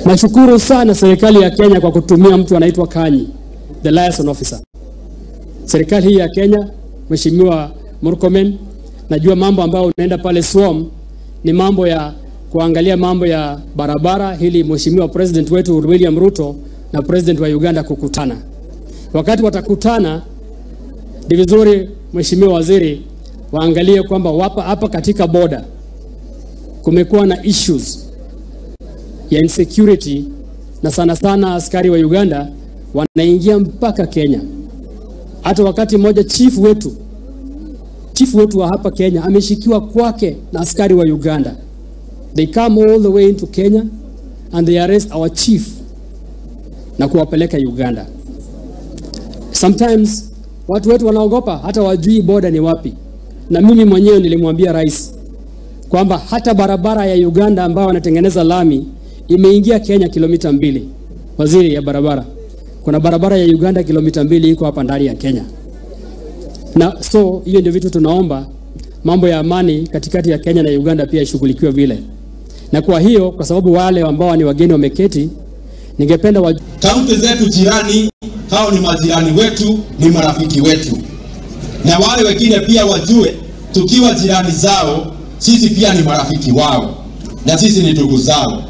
Nashukuru sana serikali ya Kenya kwa kutumia mtu anaitwa Kanyi, the liaison officer. Serikali hii ya Kenya, Mheshimiwa Murkomen, najua mambo ambayo unaenda pale Swam ni mambo ya kuangalia mambo ya barabara, hili Mheshimiwa President wetu William Ruto na President wa Uganda kukutana. Wakati watakutana, ni vizuri Mheshimiwa Waziri waangalie kwamba hapa katika border kumekuwa na issues ya insecurity, na sana sana askari wa Uganda wanaingia mpaka Kenya. Hata wakati mmoja chief wetu wa hapa Kenya ameshikiwa kwake na askari wa Uganda. They come all the way into Kenya and they arrest our chief na kuwapeleka Uganda. Sometimes watu wetu wanaogopa, hata wajui border ni wapi. Na mimi mwenyewe nilimwambia rais kwamba hata barabara ya Uganda ambayo wanatengeneza lami imeingia Kenya kilomita 2. Waziri ya barabara, kuna barabara ya Uganda kilomita 2 iko hapa ndani ya Kenya. Na so hiyo ndio vitu tunaomba, mambo ya amani katikati ya Kenya na Uganda pia ishughulikiwe vile. Na kwa hiyo, kwa sababu wale ambao ni wageni wameketi, ningependa kaunti zetu jirani, hao ni majirani wetu, ni marafiki wetu. Na wale wengine pia wajue, tukiwa jirani zao, sisi pia ni marafiki wao, na sisi ni ndugu zao.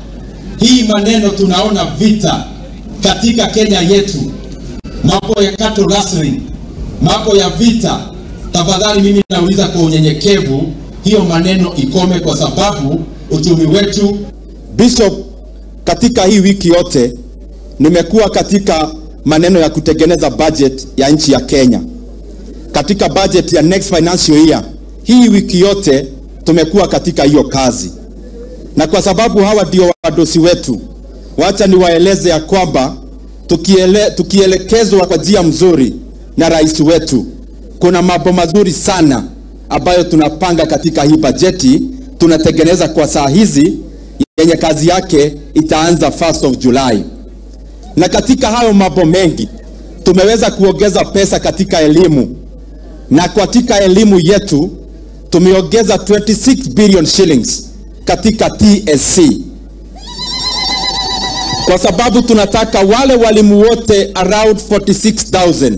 Hii maneno tunaona vita katika Kenya yetu, mambo ya cattle rustling, mambo ya vita. Tafadhali mimi nauliza kwa unyenyekevu, hiyo maneno ikome, kwa sababu uchumi wetu. Bishop, katika hii wiki yote nimekuwa katika maneno ya kutengeneza budget ya nchi ya Kenya. Katika budget ya next financial year, hii wiki yote tumekuwa katika hiyo kazi. Na kwa sababu hawa ndio wadosi wetu, wacha niwaeleze ya kwamba tukielekezwa kwa njia mzuri na rais wetu, kuna mambo mazuri sana ambayo tunapanga katika hii bajeti tunatengeneza kwa saa hizi, yenye kazi yake itaanza 1st of July. Na katika hayo mambo mengi tumeweza kuongeza pesa katika elimu, na katika elimu yetu tumeongeza 26 billion shillings katika TSC, kwa sababu tunataka wale walimu wote around 46,000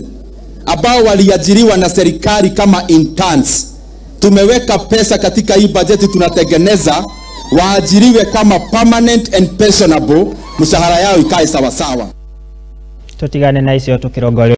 ambao waliajiriwa na serikali kama interns, tumeweka pesa katika hii bajeti tunatengeneza waajiriwe kama permanent and pensionable, mshahara yao ikae sawa sawa. Tutigane na icio tukirongorera